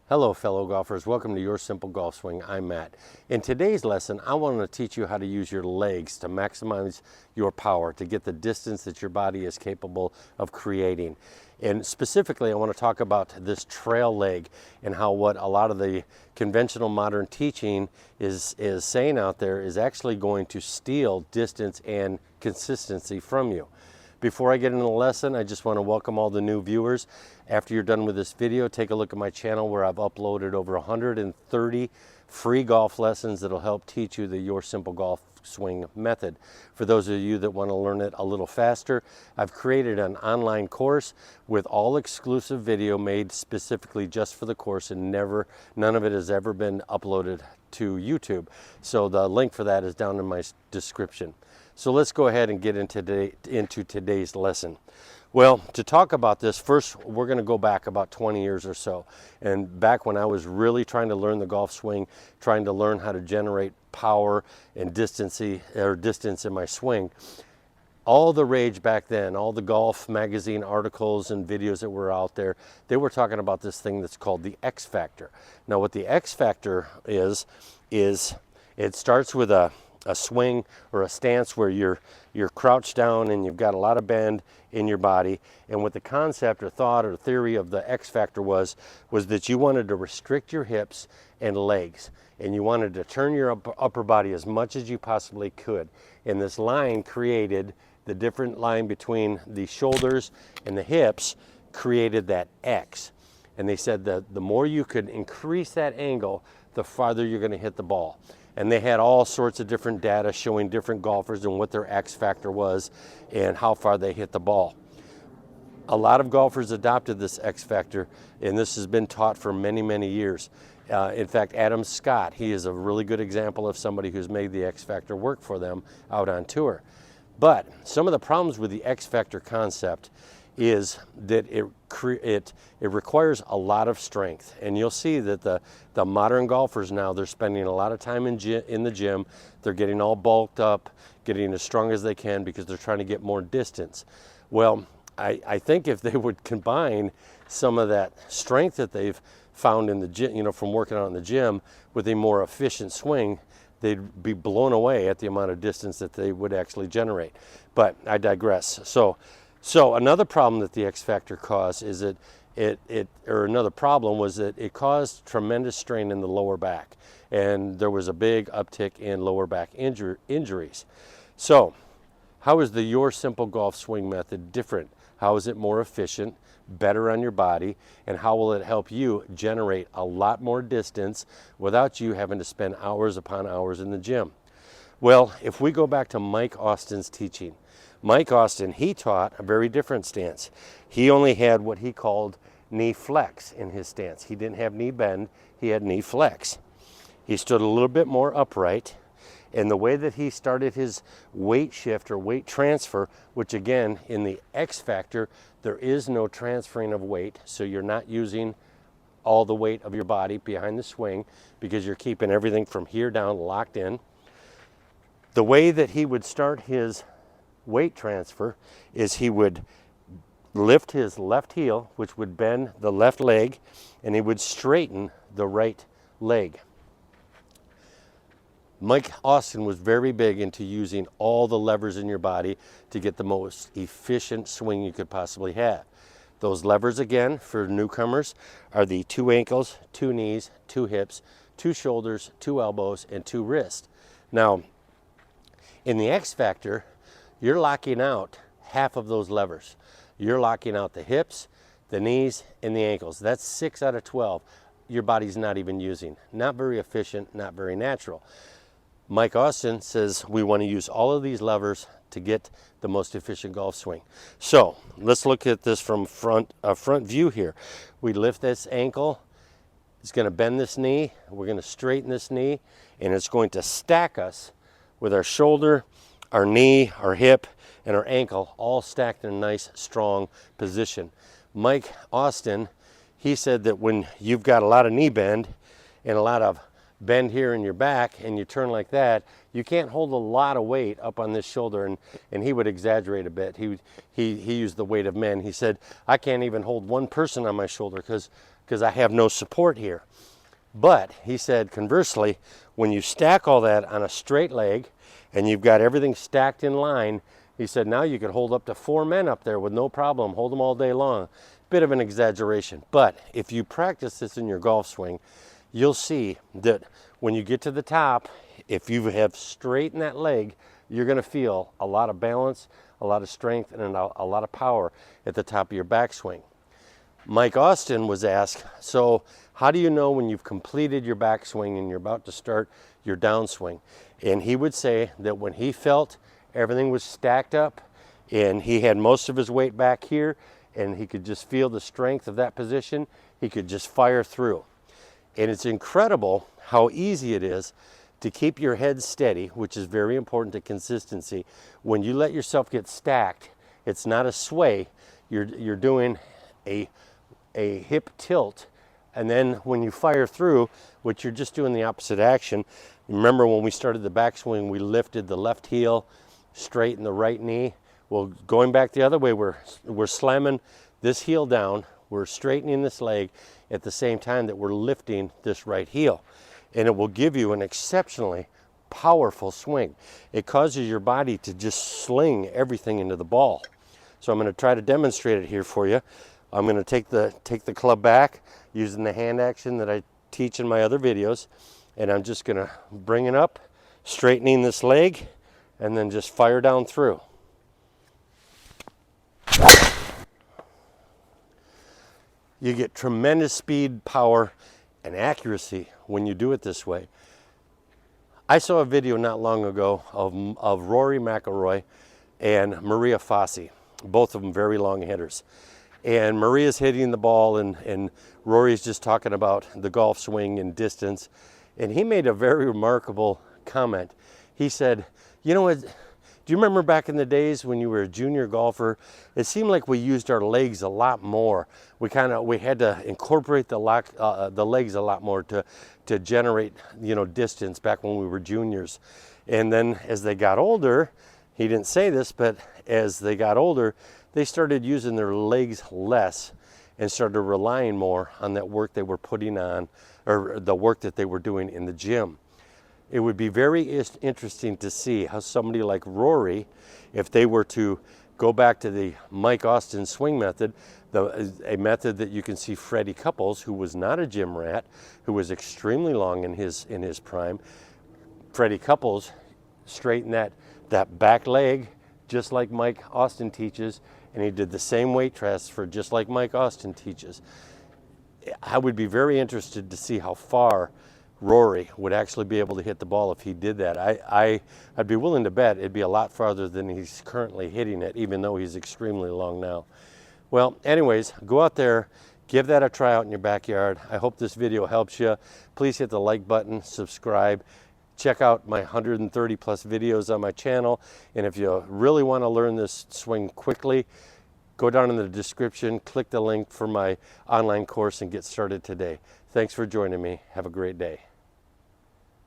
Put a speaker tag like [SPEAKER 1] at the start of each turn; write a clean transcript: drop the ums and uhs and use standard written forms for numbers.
[SPEAKER 1] Hello fellow golfers, welcome to Your Simple Golf Swing. I'm Matt. In today's lesson, I want to teach you how to use your legs to maximize your power, to get the distance that your body is capable of creating. And specifically, I want to talk about this trail leg and how what a lot of the conventional modern teaching is saying out there is actually going to steal distance and consistency from you. Before I get into the lesson, I just want to welcome all the new viewers. After you're done with this video, take a look at my channel where I've uploaded over 130 free golf lessons that'll help teach you the Your Simple Golf Swing method. For those of you that want to learn it a little faster, I've created an online course with all exclusive video made specifically just for the course, and none of it has ever been uploaded to YouTube. So the link for that is down in my description. So let's go ahead and get into today's lesson. Well, to talk about this, first we're going to go back about 20 years or so. And back when I was really trying to learn the golf swing, trying to learn how to generate power and distance in my swing, all the rage back then, all the golf magazine articles and videos that were out there, they were talking about this thing that's called the X Factor. Now what the X Factor is it starts with a swing or a stance where you're crouched down and you've got a lot of bend in your body. And what the concept or thought or theory of the X Factor was that you wanted to restrict your hips and legs, and you wanted to turn your upper body as much as you possibly could. And this line created the different line between the shoulders and the hips, created that X. And they said that the more you could increase that angle, the farther you're going to hit the ball. And they had all sorts of different data showing different golfers and what their X factor was and how far they hit the ball. A lot of golfers adopted this X factor, and this has been taught for many, many years. In fact, Adam Scott, he is a really good example of somebody who's made the X factor work for them out on tour. But some of the problems with the X factor concept is that it requires a lot of strength. And you'll see that the modern golfers now, they're spending a lot of time in the gym. They're getting all bulked up, getting as strong as they can because they're trying to get more distance. Well, I think if they would combine some of that strength that they've found in the gym, from working out in the gym, with a more efficient swing, they'd be blown away at the amount of distance that they would actually generate. But I digress. So another problem that the X Factor caused is that another problem was that it caused tremendous strain in the lower back, and there was a big uptick in lower back injuries. So how is the Your Simple Golf Swing method different? How is it more efficient, better on your body, and how will it help you generate a lot more distance without you having to spend hours upon hours in the gym? Well, if we go back to Mike Austin's teaching, Mike Austin, he taught a very different stance. He only had what he called knee flex in his stance. He didn't have knee bend, he had knee flex. He stood a little bit more upright, and the way that he started his weight shift or weight transfer, which again, in the X Factor, there is no transferring of weight, so you're not using all the weight of your body behind the swing because you're keeping everything from here down locked in. The way that he would start his weight transfer is he would lift his left heel, which would bend the left leg, and he would straighten the right leg. Mike Austin was very big into using all the levers in your body to get the most efficient swing you could possibly have. Those levers, again, for newcomers, are the 2 ankles, 2 knees, 2 hips, 2 shoulders, 2 elbows, and 2 wrists. Now, in the X Factor, you're locking out half of those levers. You're locking out the hips, the knees, and the ankles. That's 6 out of 12 your body's not even using. Not very efficient, not very natural. Mike Austin says we want to use all of these levers to get the most efficient golf swing. So let's look at this from front view here. We lift this ankle. It's going to bend this knee. We're going to straighten this knee, and it's going to stack us with our shoulder, our knee, our hip, and our ankle all stacked in a nice, strong position. Mike Austin, he said that when you've got a lot of knee bend and a lot of bend here in your back and you turn like that, you can't hold a lot of weight up on this shoulder, and he would exaggerate a bit. He used the weight of men. He said, I can't even hold one person on my shoulder because because I have no support here. But he said, conversely, when you stack all that on a straight leg and you've got everything stacked in line, he said, now you could hold up to 4 men up there with no problem, hold them all day long. Bit of an exaggeration, but if you practice this in your golf swing, you'll see that when you get to the top, if you have straightened that leg, you're going to feel a lot of balance, a lot of strength, and a lot of power at the top of your backswing. Mike Austin was asked, so how do you know when you've completed your backswing and you're about to start your downswing? And he would say that when he felt everything was stacked up and he had most of his weight back here and he could just feel the strength of that position, he could just fire through. And it's incredible how easy it is to keep your head steady, which is very important to consistency. When you let yourself get stacked, it's not a sway. You're doing a hip tilt, and then when you fire through, which you're just doing the opposite action. Remember when we started the backswing, we lifted the left heel, straightened the right knee. Well, going back the other way, we're slamming this heel down, we're straightening this leg at the same time that we're lifting this right heel. And it will give you an exceptionally powerful swing. It causes your body to just sling everything into the ball. So I'm going to try to demonstrate it here for you. I'm going to take the club back using the hand action that I teach in my other videos, and I'm just going to bring it up, straightening this leg, and then just fire down through. You get tremendous speed, power, and accuracy when you do it this way. I saw a video not long ago of Rory McIlroy and Maria Fassi, both of them very long hitters. And Maria's hitting the ball and Rory's just talking about the golf swing and distance. And he made a very remarkable comment. He said, you know what, do you remember back in the days when you were a junior golfer, it seemed like we used our legs a lot more. We had to incorporate the legs a lot more to generate, distance back when we were juniors. And then as they got older, he didn't say this, but as they got older, they started using their legs less and started relying more on that work they were putting on, or the work that they were doing in the gym. It would be very interesting to see how somebody like Rory, if they were to go back to the Mike Austin swing method, a method that you can see Freddie Couples, who was not a gym rat, who was extremely long in his prime. Freddie Couples straightened that back leg just like Mike Austin teaches, and he did the same weight transfer just like Mike Austin teaches. I would be very interested to see how far Rory would actually be able to hit the ball if he did that. I'd be willing to bet it'd be a lot farther than he's currently hitting it, even though he's extremely long now. Well, anyways, go out there, give that a try out in your backyard. I hope this video helps you. Please hit the like button, subscribe. Check out my 130 plus videos on my channel. And if you really want to learn this swing quickly, go down in the description, click the link for my online course and get started today. Thanks for joining me. Have a great day.